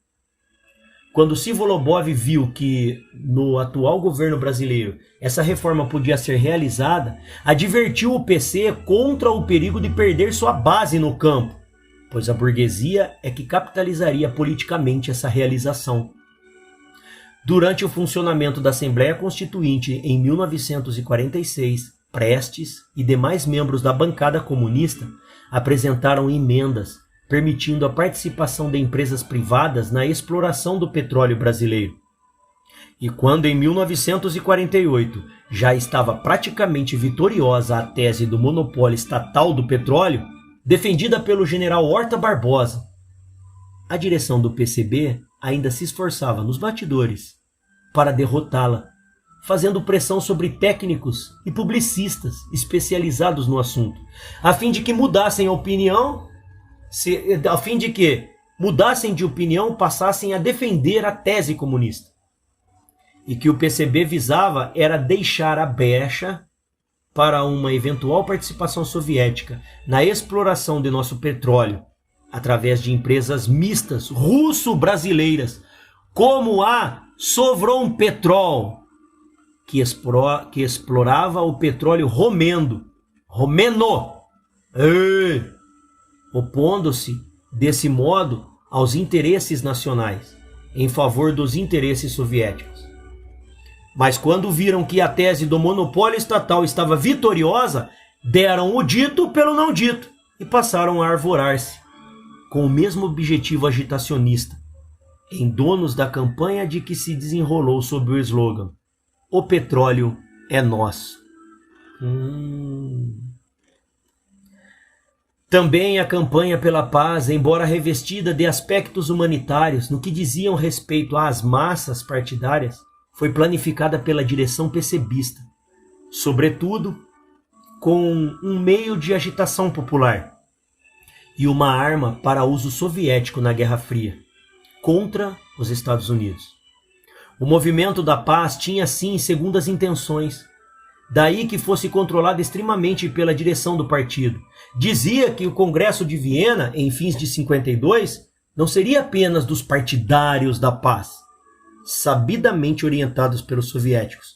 Quando Sivolobov viu que, no atual governo brasileiro, essa reforma podia ser realizada, advertiu o PC contra o perigo de perder sua base no campo, pois a burguesia é que capitalizaria politicamente essa realização. Durante o funcionamento da Assembleia Constituinte em 1946, Prestes e demais membros da bancada comunista apresentaram emendas permitindo a participação de empresas privadas na exploração do petróleo brasileiro. E quando em 1948 já estava praticamente vitoriosa a tese do monopólio estatal do petróleo, defendida pelo general Horta Barbosa, a direção do PCB ainda se esforçava nos bastidores para derrotá-la, fazendo pressão sobre técnicos e publicistas especializados no assunto, a fim de que mudassem de opinião, passassem a defender a tese comunista. E que o PCB visava era deixar a brecha para uma eventual participação soviética na exploração de nosso petróleo, através de empresas mistas russo-brasileiras, como a Sovronpetrol, que explorava o petróleo romeno, opondo-se, desse modo, aos interesses nacionais, em favor dos interesses soviéticos. Mas quando viram que a tese do monopólio estatal estava vitoriosa, deram o dito pelo não dito e passaram a arvorar-se, com o mesmo objetivo agitacionista, em donos da campanha de que se desenrolou sob o slogan: "O petróleo é nosso". Também a campanha pela paz, embora revestida de aspectos humanitários no que diziam respeito às massas partidárias, foi planificada pela direção PCBista, sobretudo com um meio de agitação popular e uma arma para uso soviético na Guerra Fria, contra os Estados Unidos. O movimento da paz tinha, sim, segundas intenções, daí que fosse controlado extremamente pela direção do partido. Dizia que o Congresso de Viena, em fins de 52, não seria apenas dos partidários da paz, sabidamente orientados pelos soviéticos,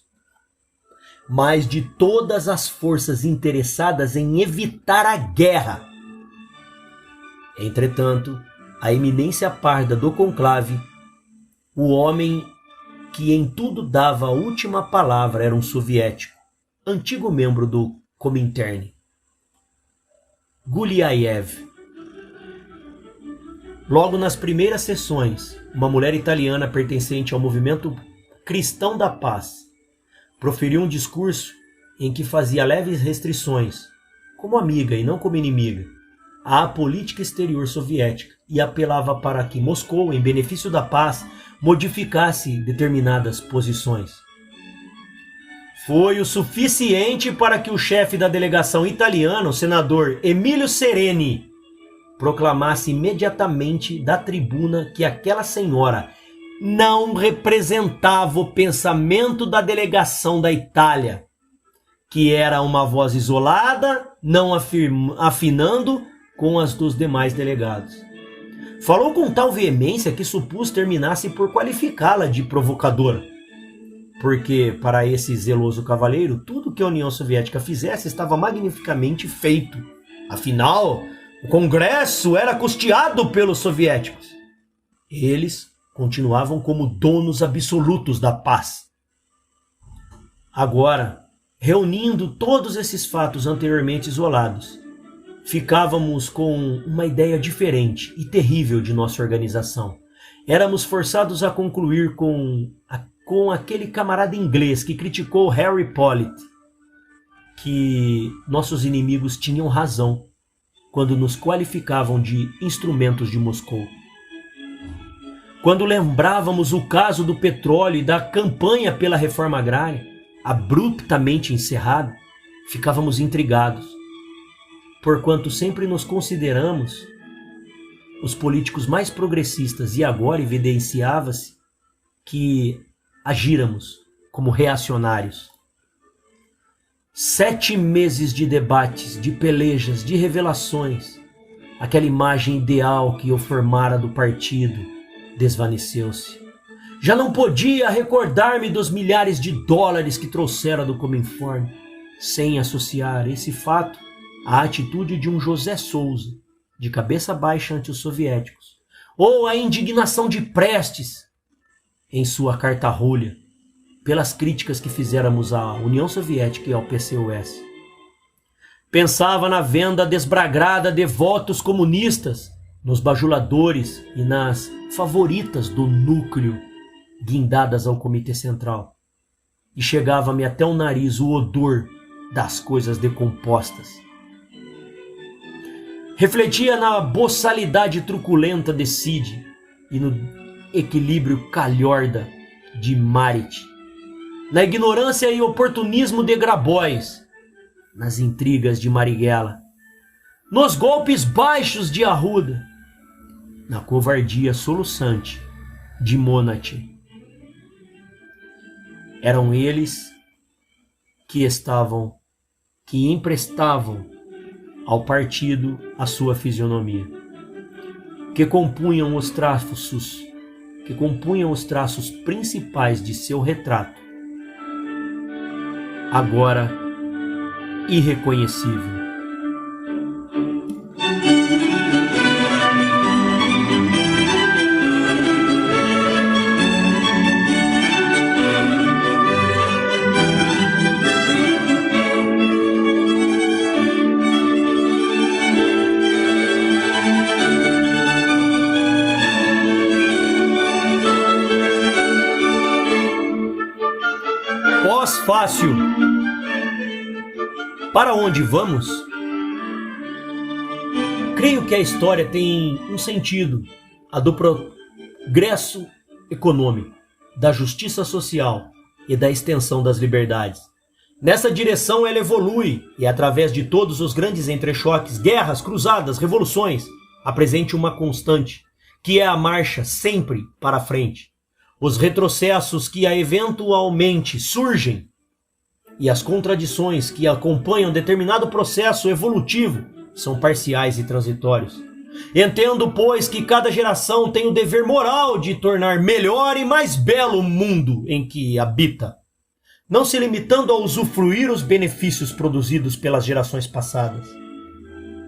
mas de todas as forças interessadas em evitar a guerra. Entretanto, a eminência parda do conclave, o homem que em tudo dava a última palavra, era um soviético, antigo membro do Comintern, Guliaev. Logo nas primeiras sessões, uma mulher italiana pertencente ao movimento Cristão da Paz proferiu um discurso em que fazia leves restrições, como amiga e não como inimiga, à política exterior soviética e apelava para que Moscou, em benefício da paz, modificasse determinadas posições. Foi o suficiente para que o chefe da delegação italiana, o senador Emílio Sereni, proclamasse imediatamente da tribuna que aquela senhora não representava o pensamento da delegação da Itália, que era uma voz isolada, não afinando com as dos demais delegados. Falou com tal veemência que supus terminasse por qualificá-la de provocadora, porque para esse zeloso cavaleiro tudo que a União Soviética fizesse estava magnificamente feito. Afinal, o Congresso era custeado pelos soviéticos. Eles continuavam como donos absolutos da paz. Agora, reunindo todos esses fatos anteriormente isolados, ficávamos com uma ideia diferente e terrível de nossa organização. Éramos forçados a concluir com aquele camarada inglês que criticou Harry Pollitt, que nossos inimigos tinham razão quando nos qualificavam de instrumentos de Moscou. Quando lembrávamos o caso do petróleo e da campanha pela reforma agrária, abruptamente encerrada, ficávamos intrigados, porquanto sempre nos consideramos os políticos mais progressistas e agora evidenciava-se que agíramos como reacionários. 7 meses de debates, de pelejas, de revelações, aquela imagem ideal que eu formara do partido desvaneceu-se. Já não podia recordar-me dos milhares de dólares que trouxera do Cominform, sem associar esse fato à atitude de um José Souza, de cabeça baixa ante os soviéticos, ou à indignação de Prestes em sua carta rolha, pelas críticas que fizéramos à União Soviética e ao PCOS. Pensava na venda desbragrada de votos comunistas, nos bajuladores e nas favoritas do núcleo guindadas ao Comitê Central. E chegava-me até o nariz o odor das coisas decompostas. Refletia na boçalidade truculenta de Cid e no equilíbrio calhorda de Marit, na ignorância e oportunismo de Grabois, nas intrigas de Marighella, nos golpes baixos de Arruda, na covardia soluçante de Monat. Eram eles que emprestavam ao partido a sua fisionomia, que compunham os traços principais de seu retrato, agora irreconhecível. Pós-fácil. Para onde vamos? Creio que a história tem um sentido, a do progresso econômico, da justiça social e da extensão das liberdades. Nessa direção ela evolui e através de todos os grandes entrechoques, guerras, cruzadas, revoluções, apresente uma constante, que é a marcha sempre para frente. Os retrocessos que eventualmente surgem e as contradições que acompanham determinado processo evolutivo são parciais e transitórios. Entendo, pois, que cada geração tem o dever moral de tornar melhor e mais belo o mundo em que habita, não se limitando a usufruir os benefícios produzidos pelas gerações passadas.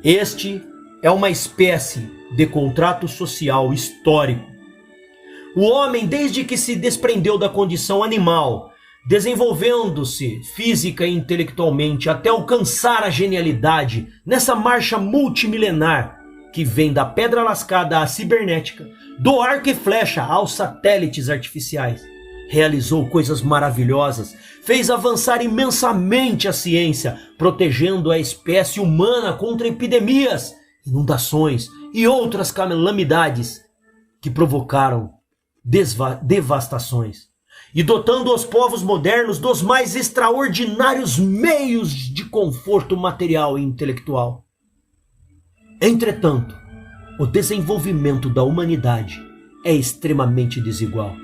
Este é uma espécie de contrato social histórico. O homem, desde que se desprendeu da condição animal, desenvolvendo-se física e intelectualmente até alcançar a genialidade nessa marcha multimilenar que vem da pedra lascada à cibernética, do arco e flecha aos satélites artificiais, realizou coisas maravilhosas, fez avançar imensamente a ciência, protegendo a espécie humana contra epidemias, inundações e outras calamidades que provocaram devastações, e dotando os povos modernos dos mais extraordinários meios de conforto material e intelectual. Entretanto, o desenvolvimento da humanidade é extremamente desigual,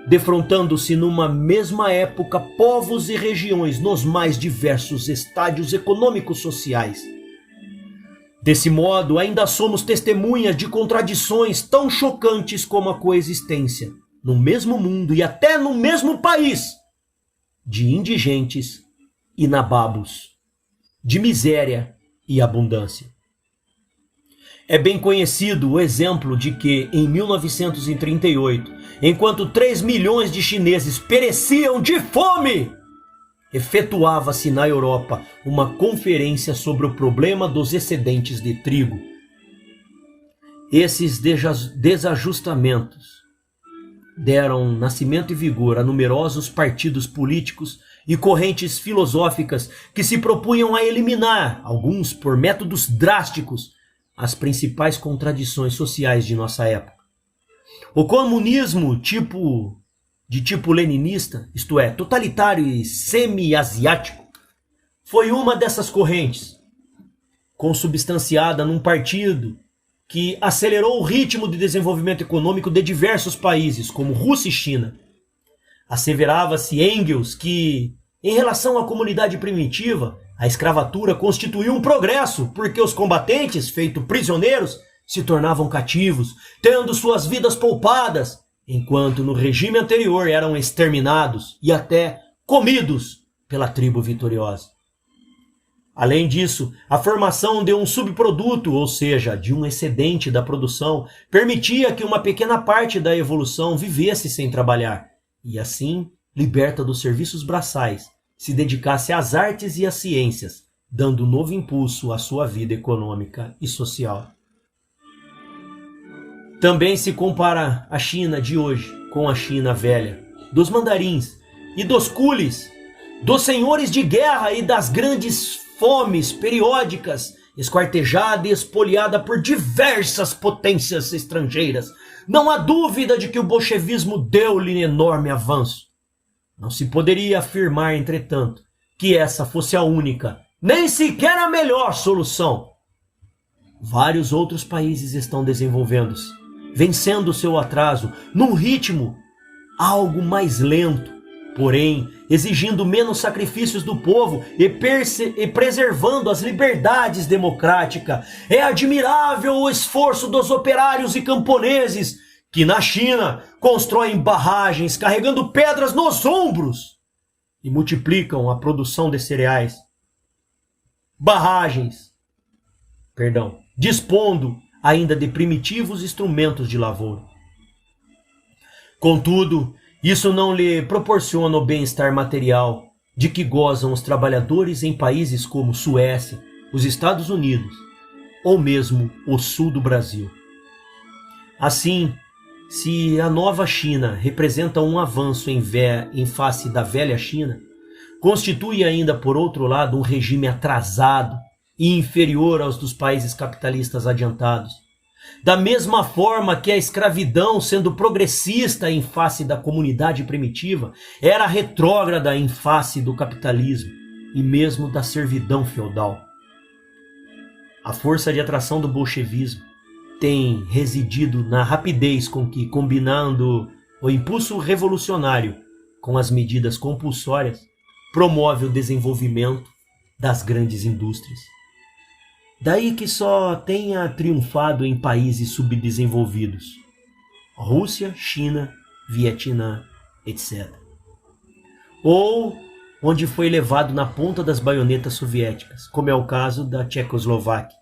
defrontando-se numa mesma época povos e regiões nos mais diversos estádios econômicos sociais. Desse modo, ainda somos testemunhas de contradições tão chocantes como a coexistência, no mesmo mundo e até no mesmo país, de indigentes e nababos, de miséria e abundância. É bem conhecido o exemplo de que, em 1938, enquanto 3 milhões de chineses pereciam de fome, efetuava-se na Europa uma conferência sobre o problema dos excedentes de trigo. Esses desajustamentos deram nascimento e vigor a numerosos partidos políticos e correntes filosóficas que se propunham a eliminar, alguns por métodos drásticos, as principais contradições sociais de nossa época. O comunismo de tipo leninista, isto é, totalitário e semi-asiático, foi uma dessas correntes, consubstanciada num partido que acelerou o ritmo de desenvolvimento econômico de diversos países, como Rússia e China. Asseverava-se Engels que, em relação à comunidade primitiva, a escravatura constituiu um progresso, porque os combatentes, feitos prisioneiros, se tornavam cativos, tendo suas vidas poupadas, enquanto no regime anterior eram exterminados e até comidos pela tribo vitoriosa. Além disso, a formação de um subproduto, ou seja, de um excedente da produção, permitia que uma pequena parte da evolução vivesse sem trabalhar, e assim, liberta dos serviços braçais, se dedicasse às artes e às ciências, dando novo impulso à sua vida econômica e social. Também se compara a China de hoje com a China velha, dos mandarins e dos cules, dos senhores de guerra e das grandes fomes periódicas, esquartejada e espoliada por diversas potências estrangeiras. Não há dúvida de que o bolchevismo deu-lhe enorme avanço. Não se poderia afirmar, entretanto, que essa fosse a única, nem sequer a melhor solução. Vários outros países estão desenvolvendo-se, vencendo seu atraso num ritmo algo mais lento, porém exigindo menos sacrifícios do povo e preservando as liberdades democráticas. É admirável o esforço dos operários e camponeses que na China constroem barragens carregando pedras nos ombros e multiplicam a produção de cereais. Dispondo ainda de primitivos instrumentos de lavoura. Contudo, isso não lhe proporciona o bem-estar material de que gozam os trabalhadores em países como Suécia, os Estados Unidos ou mesmo o sul do Brasil. Assim, se a nova China representa um avanço em face da velha China, constitui ainda, por outro lado, um regime atrasado e inferior aos dos países capitalistas adiantados. Da mesma forma que a escravidão, sendo progressista em face da comunidade primitiva, era retrógrada em face do capitalismo e mesmo da servidão feudal. A força de atração do bolchevismo tem residido na rapidez com que, combinando o impulso revolucionário com as medidas compulsórias, promove o desenvolvimento das grandes indústrias. Daí que só tenha triunfado em países subdesenvolvidos, Rússia, China, Vietnã, etc. Ou onde foi levado na ponta das baionetas soviéticas, como é o caso da Tchecoslováquia.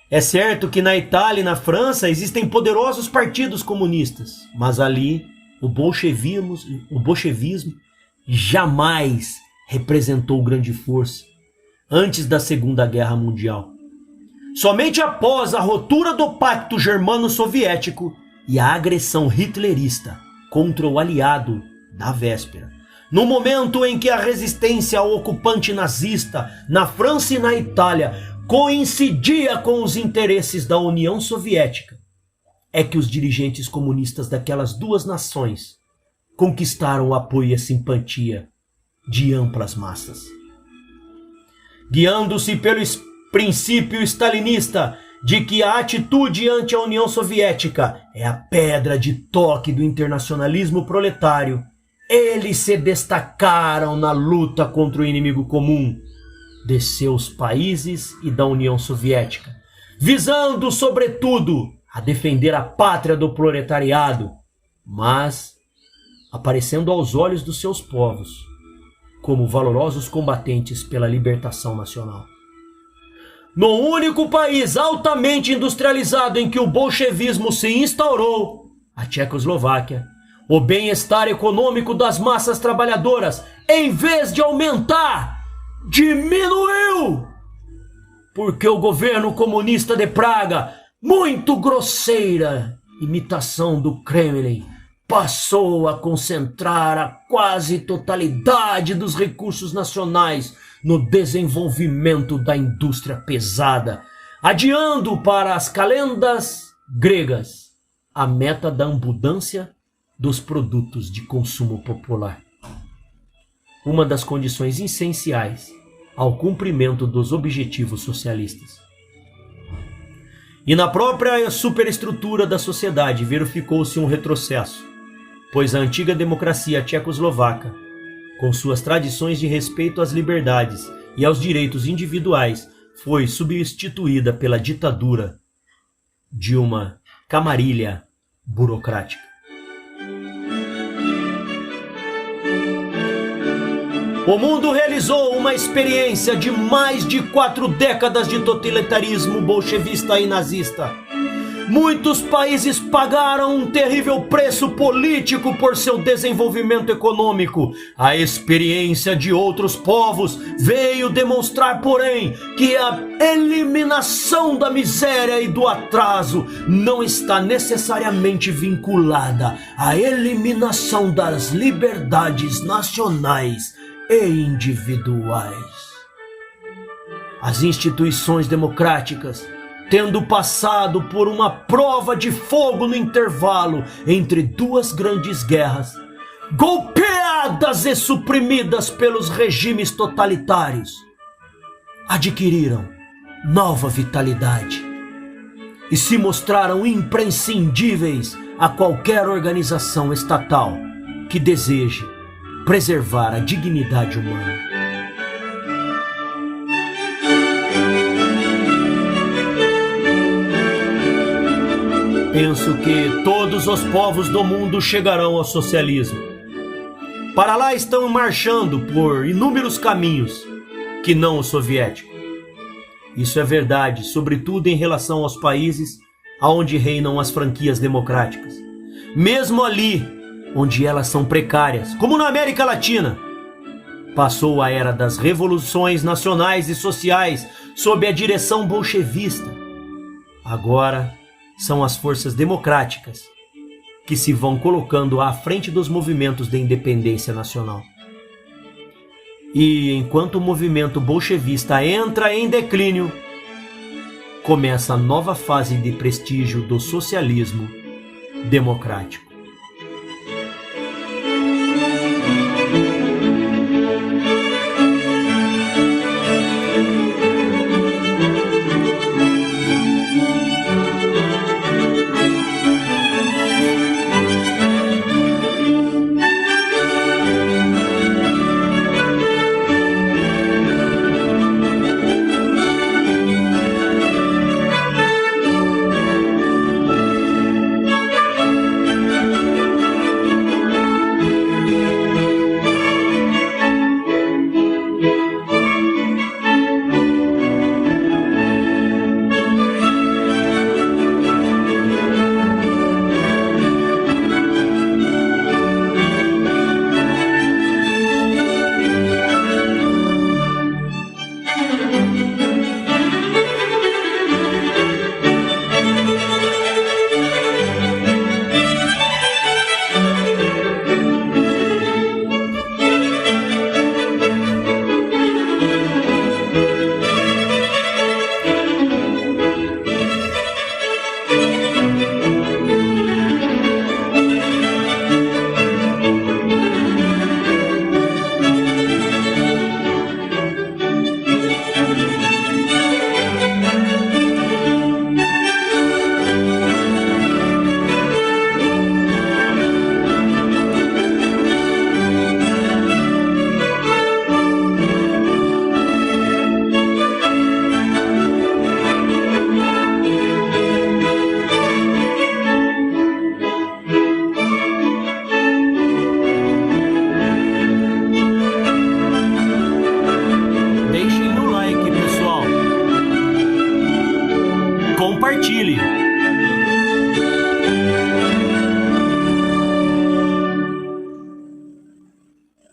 É certo que na Itália e na França existem poderosos partidos comunistas, mas ali o bolchevismo jamais representou grande força antes da Segunda Guerra Mundial. Somente após a ruptura do Pacto Germano-Soviético e a agressão hitlerista contra o aliado da véspera, no momento em que a resistência ao ocupante nazista na França e na Itália coincidia com os interesses da União Soviética, é que os dirigentes comunistas daquelas duas nações conquistaram o apoio e a simpatia de amplas massas. Guiando-se pelo princípio stalinista de que a atitude ante a União Soviética é a pedra de toque do internacionalismo proletário, eles se destacaram na luta contra o inimigo comum de seus países e da União Soviética, visando, sobretudo, a defender a pátria do proletariado, mas aparecendo aos olhos dos seus povos como valorosos combatentes pela libertação nacional. No único país altamente industrializado em que o bolchevismo se instaurou, a Tchecoslováquia, O bem-estar econômico das massas trabalhadoras, em vez de aumentar, diminuiu. Porque o governo comunista de Praga, muito grosseira imitação do Kremlin, passou a concentrar a quase totalidade dos recursos nacionais no desenvolvimento da indústria pesada, adiando para as calendas gregas a meta da abundância dos produtos de consumo popular. Uma das condições essenciais ao cumprimento dos objetivos socialistas. E na própria superestrutura da sociedade verificou-se um retrocesso, pois a antiga democracia tchecoslovaca, com suas tradições de respeito às liberdades e aos direitos individuais, foi substituída pela ditadura de uma camarilha burocrática. O mundo realizou uma experiência de mais de 4 décadas de totalitarismo bolchevista e nazista. Muitos países pagaram um terrível preço político por seu desenvolvimento econômico. A experiência de outros povos veio demonstrar, porém, que a eliminação da miséria e do atraso não está necessariamente vinculada à eliminação das liberdades nacionais e individuais. As instituições democráticas, tendo passado por uma prova de fogo no intervalo entre 2 grandes guerras, golpeadas e suprimidas pelos regimes totalitários, adquiriram nova vitalidade e se mostraram imprescindíveis a qualquer organização estatal que deseje preservar a dignidade humana. Penso que todos os povos do mundo chegarão ao socialismo. Para lá estão marchando por inúmeros caminhos, que não o soviético. Isso é verdade, sobretudo em relação aos países onde reinam as franquias democráticas. Mesmo ali, onde elas são precárias, como na América Latina, passou a era das revoluções nacionais e sociais sob a direção bolchevista. Agora são as forças democráticas que se vão colocando à frente dos movimentos de independência nacional. E enquanto o movimento bolchevista entra em declínio, começa a nova fase de prestígio do socialismo democrático.